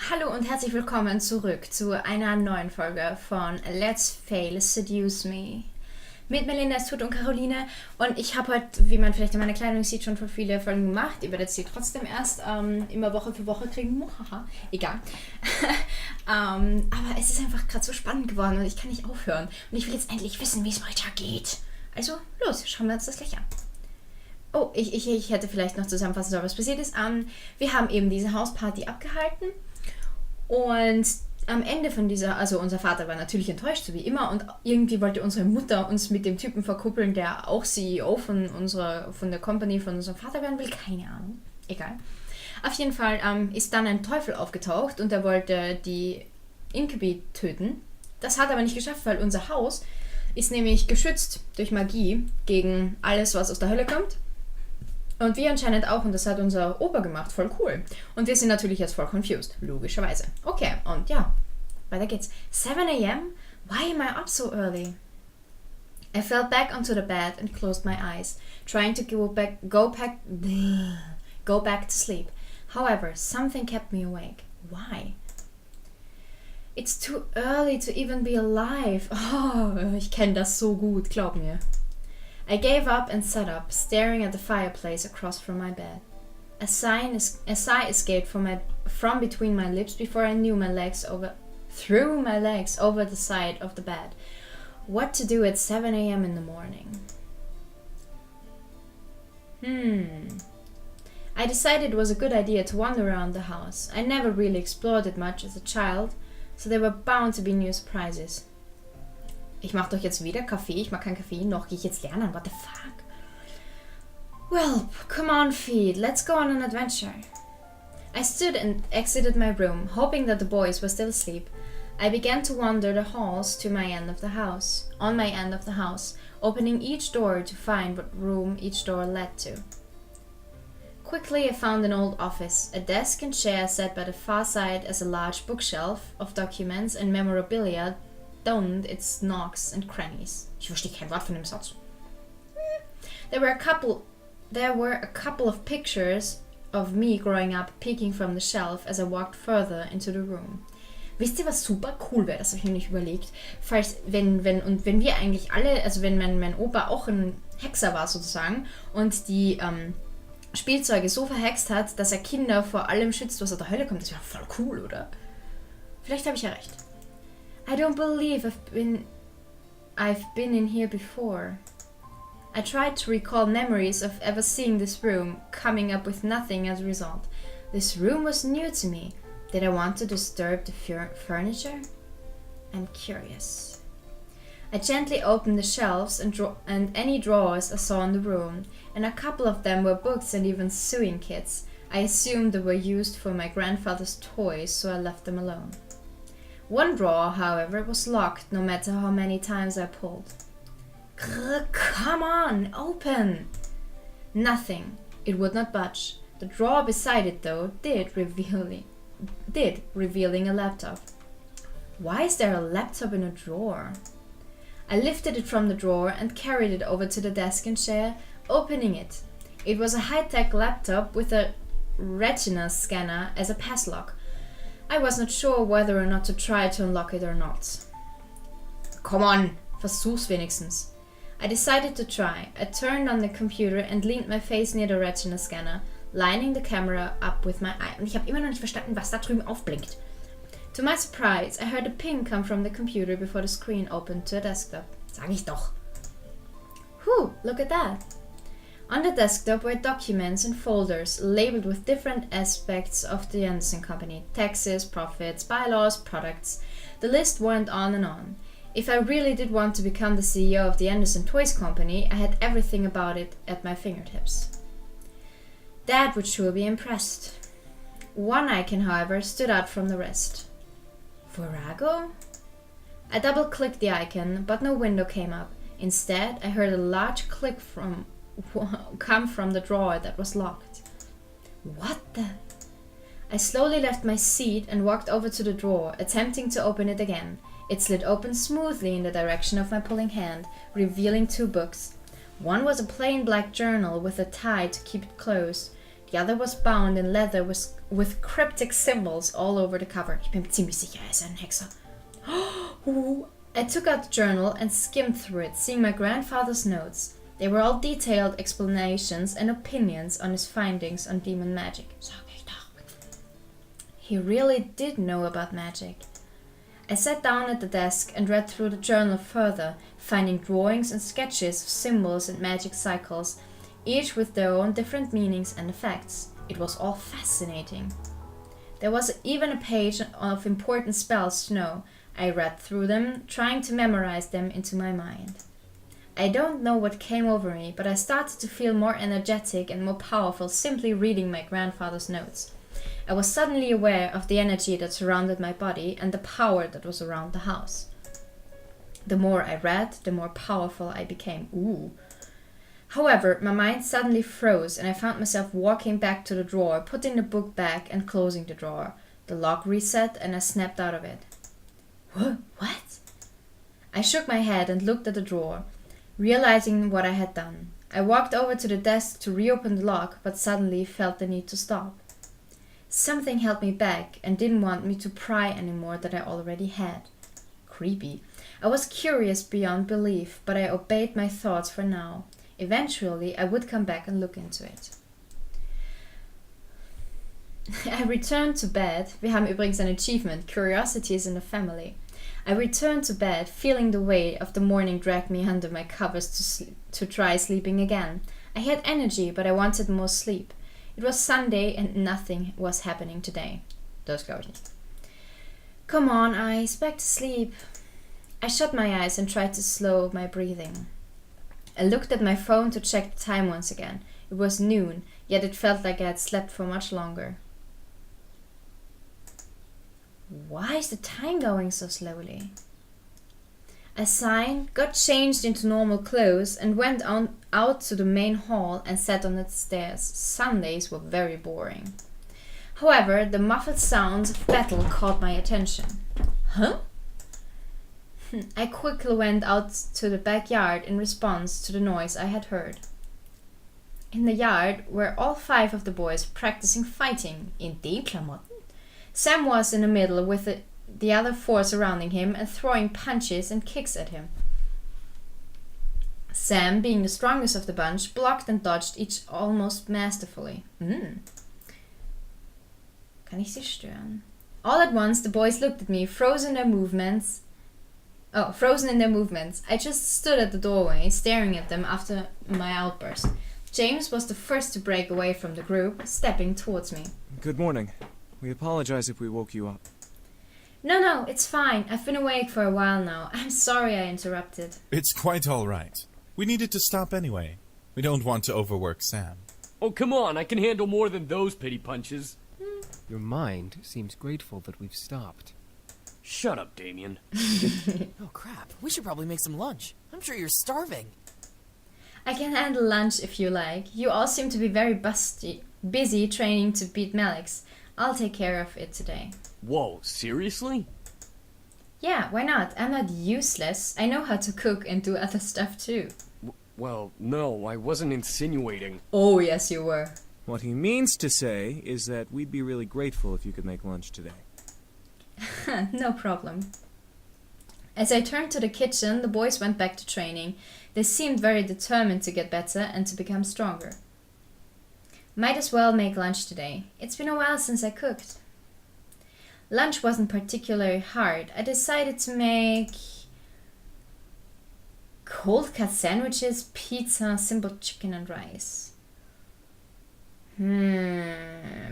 Hallo und herzlich willkommen zurück zu einer neuen Folge von Let's Fail Seduce Me. Mit Melinda, Tut und Caroline. Und ich habe heute, wie man vielleicht in meiner Kleidung sieht, schon voll viele Folgen gemacht. Ihr werdet sie trotzdem erst immer Woche für Woche kriegen. Egal. Aber es ist einfach gerade so spannend geworden und ich kann nicht aufhören. Und ich will jetzt endlich wissen, wie es weitergeht. Also los, schauen wir uns das gleich an. Oh, ich hätte vielleicht noch zusammenfassen sollen, was passiert ist. Wir haben eben diese Hausparty abgehalten. Und am Ende von dieser, also unser Vater war natürlich enttäuscht, so wie immer, und irgendwie wollte unsere Mutter uns mit dem Typen verkuppeln, der auch CEO von der Company von unserem Vater werden will, keine Ahnung, egal. Auf jeden Fall ist dann ein Teufel aufgetaucht und er wollte die Incubi töten. Das hat er aber nicht geschafft, weil unser Haus ist nämlich geschützt durch Magie gegen alles, was aus der Hölle kommt. Und wir anscheinend auch, und das hat unser Opa gemacht, voll cool. Und wir sind natürlich jetzt voll confused, logischerweise. Okay, und ja, weiter geht's. 7 a.m.? Why am I up so early? I fell back onto the bed and closed my eyes, trying to go back to sleep. However, something kept me awake. Why? It's too early to even be alive. Oh, ich kenne das so gut, glaub mir. I gave up and sat up, staring at the fireplace across from my bed. A sigh escaped from between my lips before I threw my legs over the side of the bed. What to do at 7 a.m. in the morning? I decided it was a good idea to wander around the house. I never really explored it much as a child, so there were bound to be new surprises. Ich mache doch jetzt weder Kaffee, ich mag keinen Kaffee, noch gehe ich jetzt lernen. What the fuck? Well, come on, feet, let's go on an adventure. I stood and exited my room, hoping that the boys were still asleep. I began to wander the halls on my end of the house, opening each door to find what room each door led to. Quickly I found an old office, a desk and chair set by the far side as a large bookshelf of documents and memorabilia donned its nooks and crannies. Ich verstehe kein Wort von dem Satz. There were a couple of pictures of me growing up peeking from the shelf as I walked further into the room. Wisst ihr, was super cool wäre? Das habe ich mir nicht überlegt. Wenn wir eigentlich alle, also wenn mein Opa auch ein Hexer war sozusagen und die Spielzeuge so verhext hat, dass er Kinder vor allem schützt, was aus der Hölle kommt, das wäre voll cool, oder? Vielleicht habe ich ja recht. I don't believe I've been in here before. I tried to recall memories of ever seeing this room, coming up with nothing as a result. This room was new to me. Did I want to disturb the furniture? I'm curious. I gently opened the shelves and any drawers I saw in the room, and a couple of them were books and even sewing kits. I assumed they were used for my grandfather's toys, so I left them alone. One drawer, however, was locked no matter how many times I pulled. Come on, open! Nothing. It would not budge. The drawer beside it, though, revealing a laptop. Why is there a laptop in a drawer? I lifted it from the drawer and carried it over to the desk and chair, opening it. It was a high-tech laptop with a retina scanner as a pass lock. I was not sure whether or not to try to unlock it or not. Come on, versuch's wenigstens. I decided to try. I turned on the computer and leaned my face near the retina scanner, lining the camera up with my eye. Und ich habe immer noch nicht verstanden, was da drüben aufblinkt. To my surprise, I heard a ping come from the computer before the screen opened to a desktop. Sag ich doch. Whew, look at that. On the desktop were documents and folders labeled with different aspects of the Anderson Company: taxes, profits, bylaws, products. The list went on and on. If I really did want to become the CEO of the Anderson Toys Company, I had everything about it at my fingertips. Dad would sure be impressed. One icon, however, stood out from the rest. Virago? I double-clicked the icon, but no window came up. Instead, I heard a large click come from the drawer that was locked. What the? I slowly left my seat and walked over to the drawer, attempting to open it again. It slid open smoothly in the direction of my pulling hand, revealing 2 books. One was a plain black journal with a tie to keep it closed. The other was bound in leather with cryptic symbols all over the cover. Ich bin ziemlich sicher, er ist ein Hexer. I took out the journal and skimmed through it, seeing my grandfather's notes. They were all detailed explanations and opinions on his findings on demon magic. Sag ich doch. He really did know about magic. I sat down at the desk and read through the journal further, finding drawings and sketches of symbols and magic cycles, each with their own different meanings and effects. It was all fascinating. There was even a page of important spells to know. I read through them, trying to memorize them into my mind. I don't know what came over me, but I started to feel more energetic and more powerful simply reading my grandfather's notes. I was suddenly aware of the energy that surrounded my body and the power that was around the house. The more I read, the more powerful I became. Ooh. However, my mind suddenly froze and I found myself walking back to the drawer, putting the book back and closing the drawer. The lock reset and I snapped out of it. What? I shook my head and looked at the drawer, realizing what I had done. I walked over to the desk to reopen the lock, but suddenly felt the need to stop. Something held me back and didn't want me to pry anymore that I already had. Creepy. I was curious beyond belief, but I obeyed my thoughts for now. Eventually, I would come back and look into it. I returned to bed. Wir haben übrigens ein Achievement. Curiosity is in the family. I returned to bed, feeling the weight of the morning drag me under my covers to try sleeping again. I had energy, but I wanted more sleep. It was Sunday and nothing was happening today. Das glaube ich nicht. Come on, eyes, back to sleep. I shut my eyes and tried to slow my breathing. I looked at my phone to check the time once again. It was noon, yet it felt like I had slept for much longer. Why is the time going so slowly? I sighed, got changed into normal clothes, and went out to the main hall and sat on the stairs. Sundays were very boring. However, the muffled sounds of battle caught my attention. Huh? I quickly went out to the backyard in response to the noise I had heard. In the yard were all 5 of the boys practicing fighting in Klamotten. Sam was in the middle with the other 4 surrounding him and throwing punches and kicks at him. Sam, being the strongest of the bunch, blocked and dodged each almost masterfully. Kann ich sie stören? All at once, the boys looked at me, frozen in their movements. I just stood at the doorway, staring at them after my outburst. James was the first to break away from the group, stepping towards me. Good morning. We apologize if we woke you up. No, it's fine. I've been awake for a while now. I'm sorry I interrupted. It's quite all right. We needed to stop anyway. We don't want to overwork Sam. Oh, come on. I can handle more than those pity punches. Your mind seems grateful that we've stopped. Shut up, Damien. Oh, crap. We should probably make some lunch. I'm sure you're starving. I can handle lunch if you like. You all seem to be very busy training to beat Malix. I'll take care of it today. Whoa, seriously? Yeah, why not? I'm not useless. I know how to cook and do other stuff too. Well, no, I wasn't insinuating. Oh, yes you were. What he means to say is that we'd be really grateful if you could make lunch today. No problem. As I turned to the kitchen, the boys went back to training. They seemed very determined to get better and to become stronger. Might as well make lunch today. It's been a while since I cooked. Lunch wasn't particularly hard. I decided to make cold cut sandwiches, pizza, simple chicken and rice.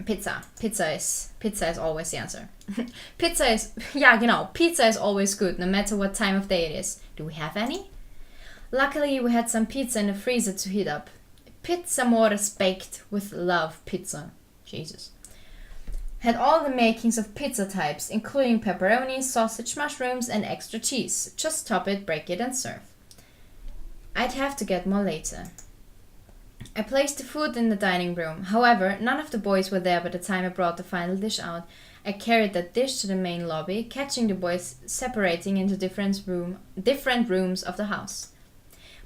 Pizza. Pizza is always the answer. Pizza is always good, no matter what time of day it is. Do we have any? Luckily, we had some pizza in the freezer to heat up. Pizza Mores baked with love pizza. Jesus. Had all the makings of pizza types, including pepperoni, sausage, mushrooms, and extra cheese. Just top it, break it, and serve. I'd have to get more later. I placed the food in the dining room. However, none of the boys were there by the time I brought the final dish out. I carried that dish to the main lobby, catching the boys separating into different rooms of the house.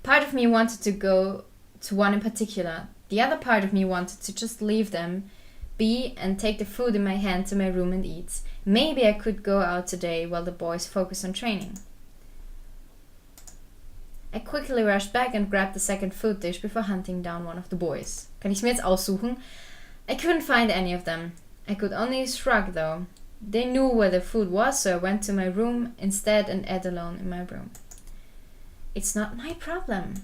Part of me wanted to go to one in particular, The other part of me wanted to just leave them be and take the food in my hand to my room and eat. Maybe I could go out today while the boys focus on training. I quickly rushed back and grabbed the second food dish before hunting down one of the boys. Kann ich mir jetzt aussuchen? I couldn't find any of them. I could only shrug though. They knew where the food was, so I went to my room instead and ate alone in my room. It's not my problem.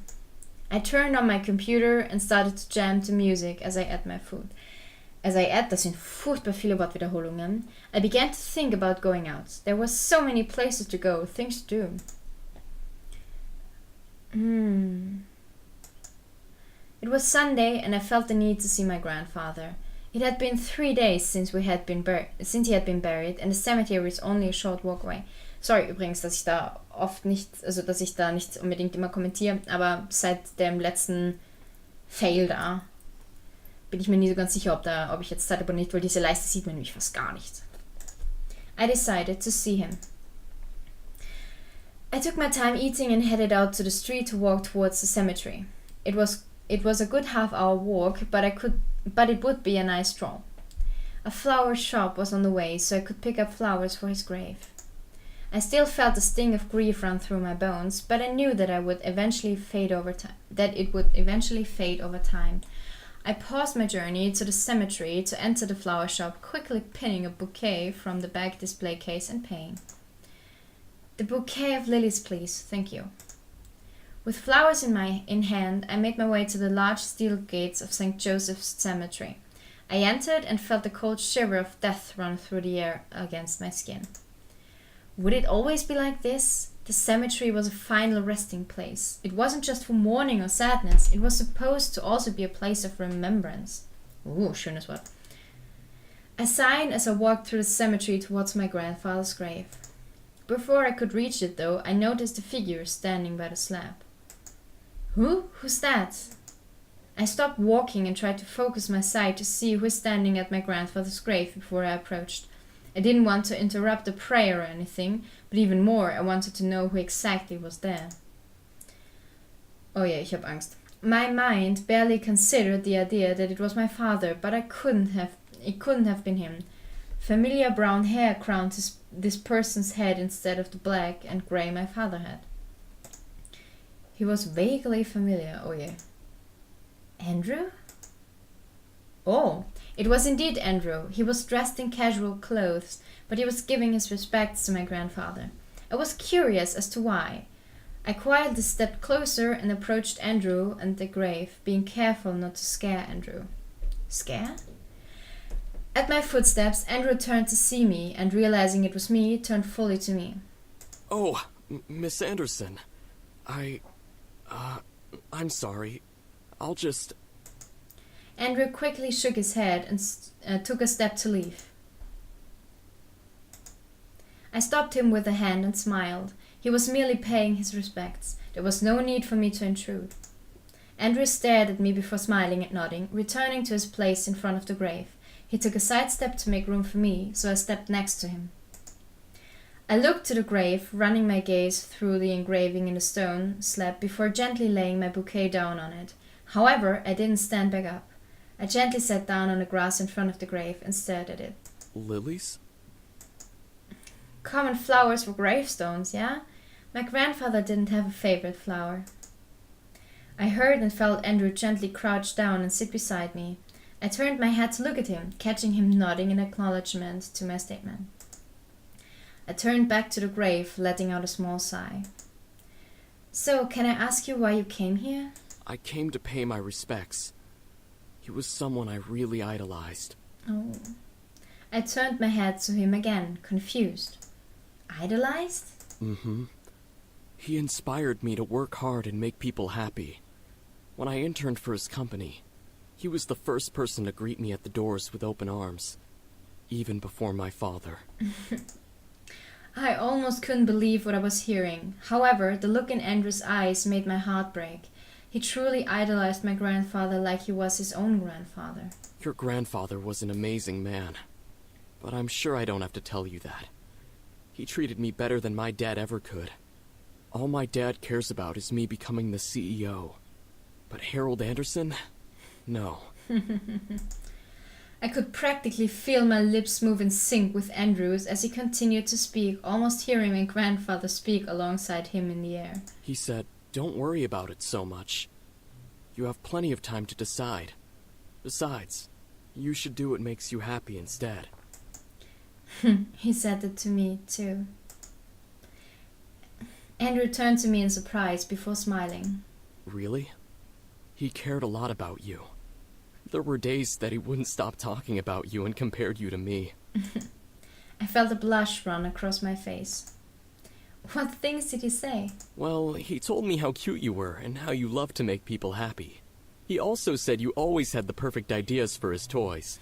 I turned on my computer and started to jam to music as I ate my food. As I ate, das sind furchtbar viele Wortwiederholungen. I began to think about going out. There were so many places to go, things to do. It was Sunday and I felt the need to see my grandfather. It had been 3 days since he had been buried and the cemetery is only a short walk away. Sorry übrigens, dass ich da nicht unbedingt immer kommentiere, aber seit dem letzten Fail da bin ich mir nie so ganz sicher, ob ich jetzt Zeit habe oder nicht, weil diese Leiste sieht man nämlich fast gar nicht. I decided to see him. I took my time eating and headed out to the street to walk towards the cemetery. It was a good half-hour walk, but it would be a nice stroll. A flower shop was on the way, so I could pick up flowers for his grave. I still felt the sting of grief run through my bones, but I knew that it would eventually fade over time. I paused my journey to the cemetery to enter the flower shop, quickly pinning a bouquet from the back display case and paying. The bouquet of lilies, please. Thank you. With flowers in hand, I made my way to the large steel gates of St. Joseph's Cemetery. I entered and felt the cold shiver of death run through the air against my skin. Would it always be like this? The cemetery was a final resting place. It wasn't just for mourning or sadness. It was supposed to also be a place of remembrance. Ooh, schönes Wort. I sighed as I walked through the cemetery towards my grandfather's grave. Before I could reach it, though, I noticed a figure standing by the slab. Who's that? I stopped walking and tried to focus my sight to see who is standing at my grandfather's grave before I approached. I didn't want to interrupt the prayer or anything, but even more, I wanted to know who exactly was there. Oh yeah, ich hab Angst. My mind barely considered the idea that it was my father, but it couldn't have been him. Familiar brown hair crowned this person's head instead of the black and grey my father had. He was vaguely familiar, oh yeah. Andrew? Oh, it was indeed Andrew. He was dressed in casual clothes, but he was giving his respects to my grandfather. I was curious as to why. I quietly stepped closer and approached Andrew and the grave, being careful not to scare Andrew. Scare? At my footsteps, Andrew turned to see me, and realizing it was me, turned fully to me. Oh, Miss Anderson. I'm sorry. I'll just... Andrew quickly shook his head and took a step to leave. I stopped him with a hand and smiled. He was merely paying his respects. There was no need for me to intrude. Andrew stared at me before smiling and nodding, returning to his place in front of the grave. He took a side step to make room for me, so I stepped next to him. I looked to the grave, running my gaze through the engraving in the stone slab before gently laying my bouquet down on it. However, I didn't stand back up. I gently sat down on the grass in front of the grave and stared at it. Lilies? Common flowers for gravestones, yeah? My grandfather didn't have a favorite flower. I heard and felt Andrew gently crouch down and sit beside me. I turned my head to look at him, catching him nodding in acknowledgement to my statement. I turned back to the grave, letting out a small sigh. So, can I ask you why you came here? I came to pay my respects. He was someone I really idolized. Oh. I turned my head to him again, confused. Idolized? Mm-hmm. He inspired me to work hard and make people happy. When I interned for his company, he was the first person to greet me at the doors with open arms, even before my father. I almost couldn't believe what I was hearing. However, the look in Andrew's eyes made my heart break. He truly idolized my grandfather like he was his own grandfather. Your grandfather was an amazing man, but I'm sure I don't have to tell you that. He treated me better than my dad ever could. All my dad cares about is me becoming the CEO. But Harold Anderson? no. I could practically feel my lips move in sync with Andrew's as he continued to speak, almost hearing my grandfather speak alongside him in the air. He said, "Don't worry about it so much. You have plenty of time to decide. Besides, you should do what makes you happy instead." He said that to me, too. Andrew turned to me in surprise before smiling. Really? He cared a lot about you. There were days that he wouldn't stop talking about you and compared you to me. I felt a blush run across my face. What things did he say? Well, he told me how cute you were and how you loved to make people happy. He also said you always had the perfect ideas for his toys.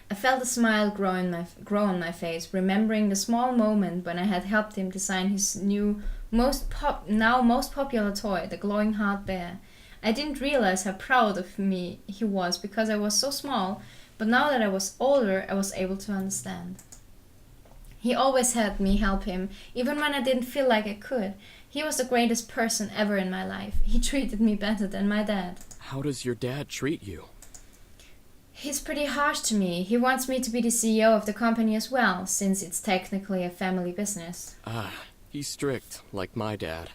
I felt a smile grow on my face, remembering the small moment when I had helped him design his new, most popular toy, the glowing heart bear. I didn't realize how proud of me he was because I was so small, but now that I was older, I was able to understand. He always had me help him, even when I didn't feel like I could. He was the greatest person ever in my life. He treated me better than my dad. How does your dad treat you? He's pretty harsh to me. He wants me to be the CEO of the company as well, since it's technically a family business. He's strict, like my dad.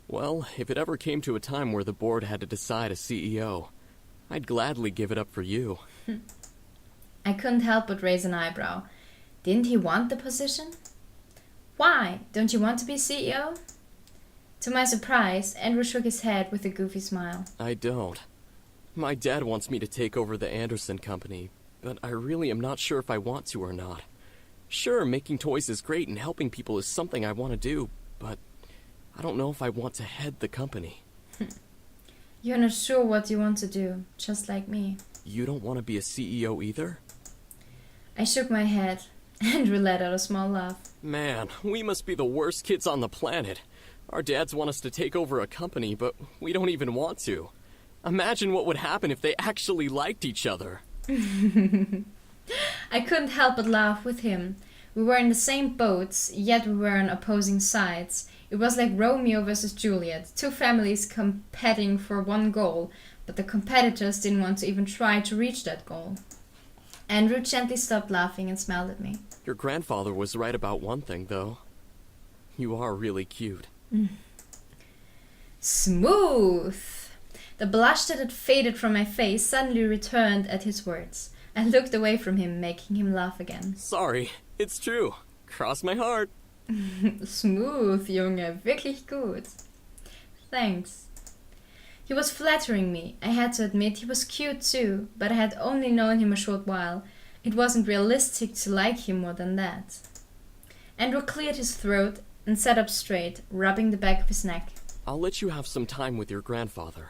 Well, if it ever came to a time where the board had to decide a CEO, I'd gladly give it up for you. I couldn't help but raise an eyebrow. Didn't he want the position? Why? Don't you want to be CEO? To my surprise, Andrew shook his head with a goofy smile. I don't. My dad wants me to take over the Anderson company, but I really am not sure if I want to or not. Sure, making toys is great and helping people is something I want to do, but I don't know if I want to head the company. You're not sure what you want to do, just like me. You don't want to be a CEO either? I shook my head. Andrew let out a small laugh. Man, we must be the worst kids on the planet. Our dads want us to take over a company, but we don't even want to. Imagine what would happen if they actually liked each other. I couldn't help but laugh with him. We were in the same boats, yet we were on opposing sides. It was like Romeo versus Juliet, two families competing for one goal, but the competitors didn't want to even try to reach that goal. Andrew gently stopped laughing and smiled at me. Your grandfather was right about one thing, though. You are really cute. Smooth! The blush that had faded from my face suddenly returned at his words. I looked away from him, making him laugh again. Sorry, it's true. Cross my heart. Smooth, Junge, wirklich gut. Thanks. He was flattering me. I had to admit he was cute too, but I had only known him a short while. It wasn't realistic to like him more than that. Andrew cleared his throat and sat up straight, rubbing the back of his neck. I'll let you have some time with your grandfather.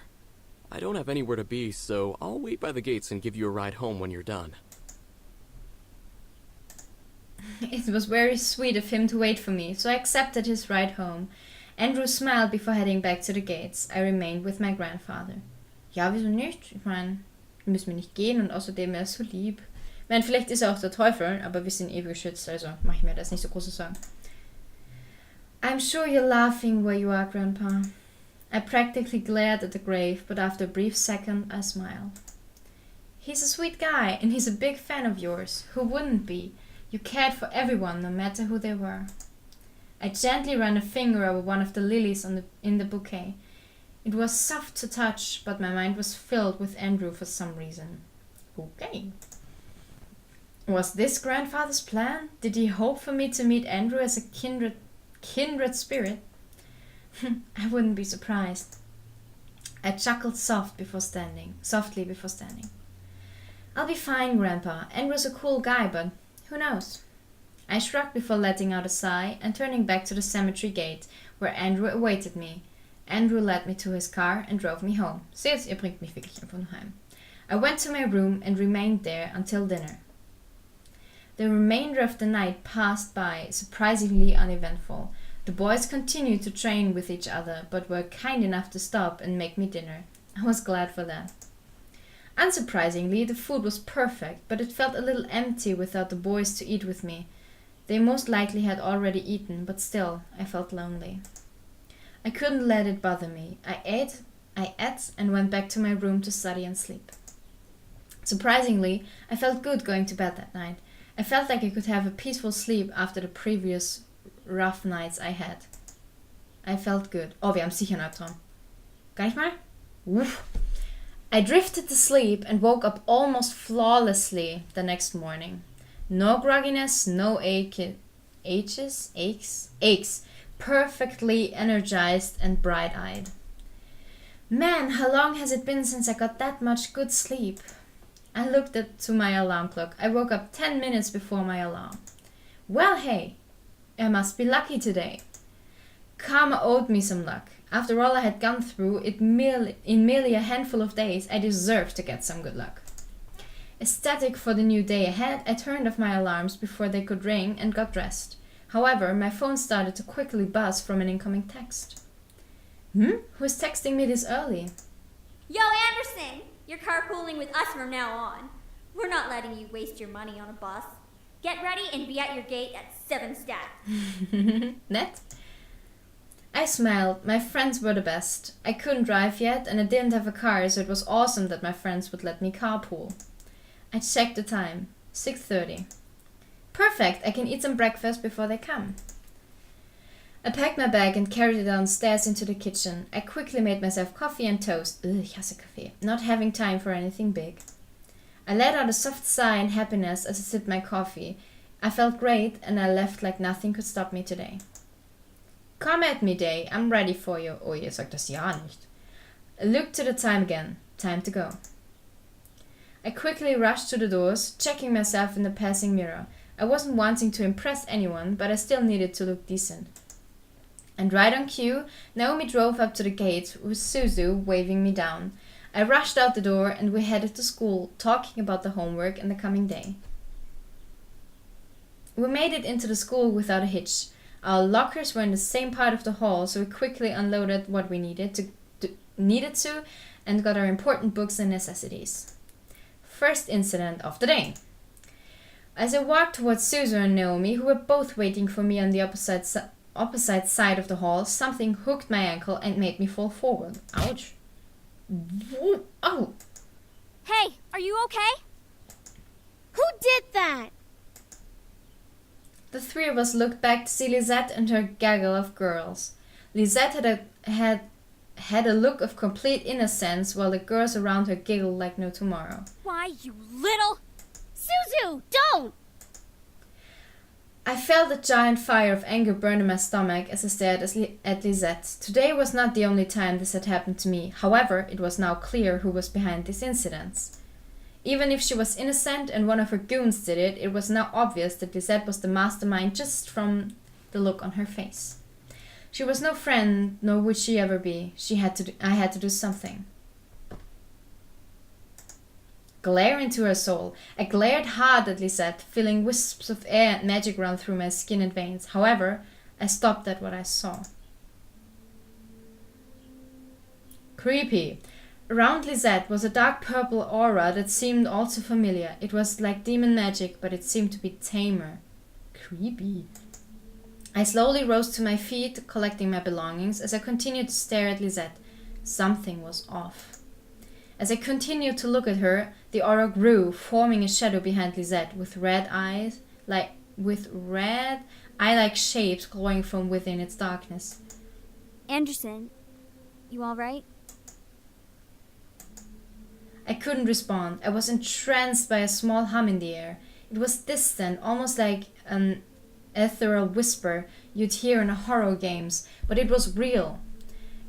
I don't have anywhere to be, so I'll wait by the gates and give you a ride home when you're done. It was very sweet of him to wait for me, so I accepted his ride home. Andrew smiled before heading back to the gates. I remained with my grandfather. Ja, wieso nicht? Ich meine, müssen wir nicht gehen und außerdem er ist so lieb. Ich meine, vielleicht ist er auch der Teufel, aber wir sind geschützt, also mache ich mir das nicht so große Sorgen. I'm sure you're laughing where you are, Grandpa. I practically glared at the grave, but after a brief second, I smiled. He's a sweet guy, and he's a big fan of yours. Who wouldn't be? You cared for everyone, no matter who they were. I gently ran a finger over one of the lilies in the bouquet. It was soft to touch, but my mind was filled with Andrew for some reason. Okay. Was this grandfather's plan? Did he hope for me to meet Andrew as a kindred spirit? I wouldn't be surprised. I chuckled softly before standing. I'll be fine, Grandpa. Andrew's a cool guy, but who knows? I shrugged before letting out a sigh and turning back to the cemetery gate, where Andrew awaited me. Andrew led me to his car and drove me home. Seht, ihr bringt mich wirklich einfach nur heim. I went to my room and remained there until dinner. The remainder of the night passed by, surprisingly uneventful. The boys continued to train with each other, but were kind enough to stop and make me dinner. I was glad for that. Unsurprisingly, the food was perfect, but it felt a little empty without the boys to eat with me. They most likely had already eaten, but still, I felt lonely. I couldn't let it bother me. I I ate and went back to my room to study and sleep. Surprisingly, I felt good going to bed that night. I felt like I could have a peaceful sleep after the previous rough nights I had. I felt good. Oh, wir haben sicher einen Albtraum. Gar nicht mal? Uff. I drifted to sleep and woke up almost flawlessly the next morning. No grogginess, no aches. Perfectly energized and bright-eyed. Man, how long has it been since I got that much good sleep? I looked to my alarm clock. I woke up 10 minutes before my alarm. Well, hey, I must be lucky today. Karma owed me some luck. After all I had gone through in merely a handful of days, I deserved to get some good luck. Ecstatic for the new day ahead, I turned off my alarms before they could ring and got dressed. However, my phone started to quickly buzz from an incoming text. Who's texting me this early? Yo, Anderson! You're carpooling with us from now on. We're not letting you waste your money on a bus. Get ready and be at your gate at 7 stat. Net? I smiled. My friends were the best. I couldn't drive yet and I didn't have a car, so it was awesome that my friends would let me carpool. I checked the time. 6:30. Perfect, I can eat some breakfast before they come. I packed my bag and carried it downstairs into the kitchen. I quickly made myself coffee and toast. Ich hasse Kaffee. Not having time for anything big. I let out a soft sigh in happiness as I sipped my coffee. I felt great and I left like nothing could stop me today. Come at me, Day. I'm ready for you. Oh, ihr sagt das ja nicht. I looked to the time again. Time to go. I quickly rushed to the doors, checking myself in the passing mirror. I wasn't wanting to impress anyone, but I still needed to look decent. And right on cue, Naomi drove up to the gate with Suzu waving me down. I rushed out the door and we headed to school, talking about the homework and the coming day. We made it into the school without a hitch. Our lockers were in the same part of the hall, so we quickly unloaded what we needed to and got our important books and necessities. First incident of the day. As I walked towards Suzu and Naomi, who were both waiting for me on the opposite side of the hall, something hooked my ankle and made me fall forward. Ouch. Oh. Hey, are you okay? Who did that? The three of us looked back to see Lisette and her gaggle of girls. Lisette had a look of complete innocence, while the girls around her giggled like no tomorrow. Why, you little... Suzu, don't! I felt a giant fire of anger burn in my stomach as I stared at Lisette. Today was not the only time this had happened to me. However, it was now clear who was behind these incidents. Even if she was innocent and one of her goons did it, it was now obvious that Lisette was the mastermind just from the look on her face. She was no friend, nor would she ever be. I had to do something. Glare into her soul. I glared hard at Lisette, feeling wisps of air and magic run through my skin and veins. However, I stopped at what I saw. Creepy. Around Lisette was a dark purple aura that seemed all too familiar. It was like demon magic, but it seemed to be tamer. Creepy. I slowly rose to my feet, collecting my belongings, as I continued to stare at Lisette. Something was off. As I continued to look at her, the aura grew, forming a shadow behind Lisette with red eye-like shapes glowing from within its darkness. Anderson, you alright? I couldn't respond. I was entranced by a small hum in the air. It was distant, almost like an ethereal whisper you'd hear in horror games, but it was real.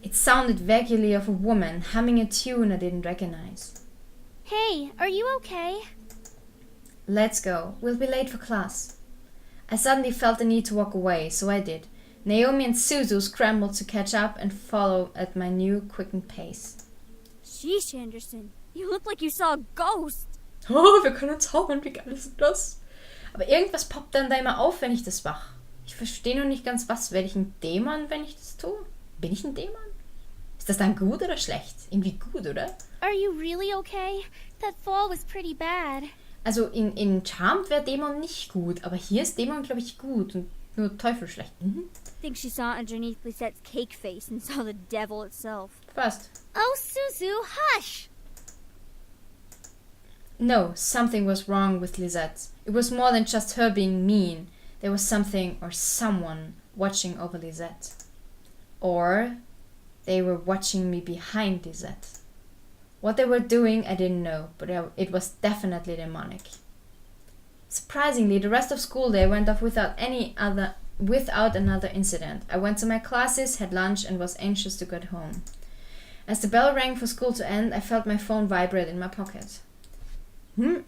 It sounded vaguely of a woman humming a tune I didn't recognize. Hey, are you okay? Let's go. We'll be late for class. I suddenly felt the need to walk away, so I did. Naomi and Suzu scrambled to catch up and follow at my new quickened pace. Sheesh, Anderson. You look like you saw a ghost. Oh, wir können zaubern, wie geil ist das? Aber irgendwas poppt dann da immer auf, wenn ich das mache. Ich verstehe nur nicht ganz, was. Werde ich ein Dämon, wenn ich das tue? Bin ich ein Dämon? Ist das dann gut oder schlecht? Irgendwie gut, oder? Are you really okay? That fall was pretty bad. Also in Charmed wäre Dämon nicht gut, aber hier ist Dämon, glaube ich, gut und nur Teufel schlecht. Think she saw underneath Lisette's cake face and saw the devil itself. Passt. Oh, Suzu, hush! No, something was wrong with Lisette. It was more than just her being mean. There was something or someone watching over Lisette. Or they were watching me behind Lisette. What they were doing, I didn't know, but it was definitely demonic. Surprisingly, the rest of school day went off without another incident. I went to my classes, had lunch, and was anxious to get home. As the bell rang for school to end, I felt my phone vibrate in my pocket.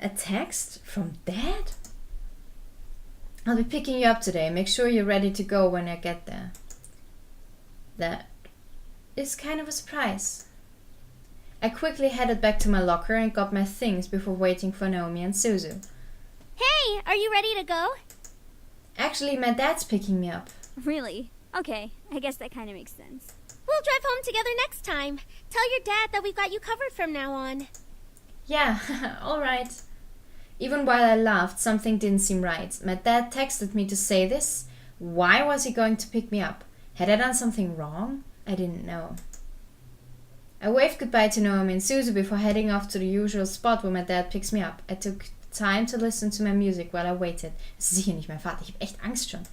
A text? From Dad? I'll be picking you up today. Make sure you're ready to go when I get there. That is kind of a surprise. I quickly headed back to my locker and got my things before waiting for Naomi and Suzu. Hey, are you ready to go? Actually, my dad's picking me up. Really? Okay, I guess that kind of makes sense. We'll drive home together next time. Tell your dad that we've got you covered from now on. Yeah, alright. Even while I laughed, something didn't seem right. My dad texted me to say this. Why was he going to pick me up? Had I done something wrong? I didn't know. I waved goodbye to Naomi and Suzu before heading off to the usual spot where my dad picks me up. I took time to listen to my music while I waited. Das ist sicher nicht mein Vater, ich hab echt Angst schon.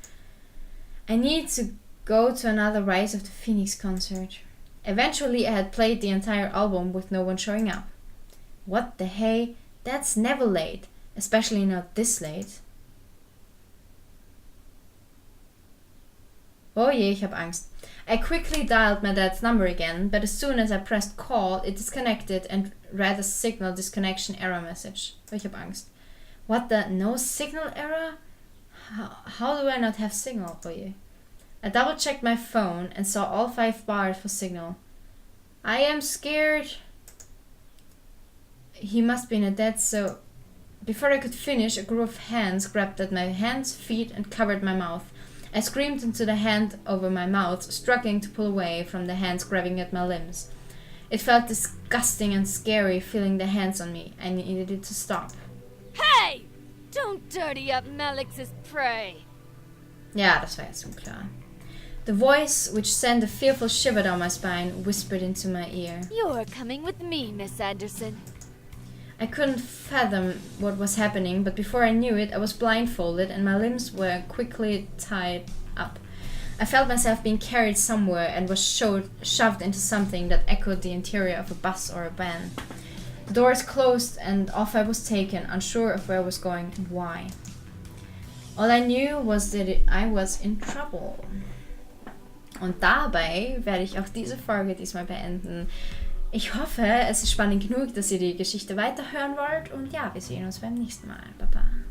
I needed to go to another Rise of the Phoenix concert. Eventually I had played the entire album with no one showing up. What the hey? That's never late. Especially not this late. Oh je, ich hab Angst. I quickly dialed my dad's number again, but as soon as I pressed call, it disconnected and read a signal disconnection error message. Oh, ich hab Angst. What the? No signal error? How do I not have signal? Oh je. I double checked my phone and saw all 5 bars for signal. I am scared. He must be in a dead, so... Before I could finish, a group of hands grabbed at my hands, feet, and covered my mouth. I screamed into the hand over my mouth, struggling to pull away from the hands grabbing at my limbs. It felt disgusting and scary feeling the hands on me. I needed it to stop. Hey! Don't dirty up Malix's prey! Ja, das war jetzt schon klar. The voice, which sent a fearful shiver down my spine, whispered into my ear. You're coming with me, Miss Anderson. I couldn't fathom what was happening, but before I knew it, I was blindfolded and my limbs were quickly tied up. I felt myself being carried somewhere and was shoved into something that echoed the interior of a bus or a van. The doors closed and off I was taken, unsure of where I was going and why. All I knew was that I was in trouble. Und dabei werde ich auch diese Folge diesmal beenden. Ich hoffe, es ist spannend genug, dass ihr die Geschichte weiterhören wollt und ja, wir sehen uns beim nächsten Mal. Baba.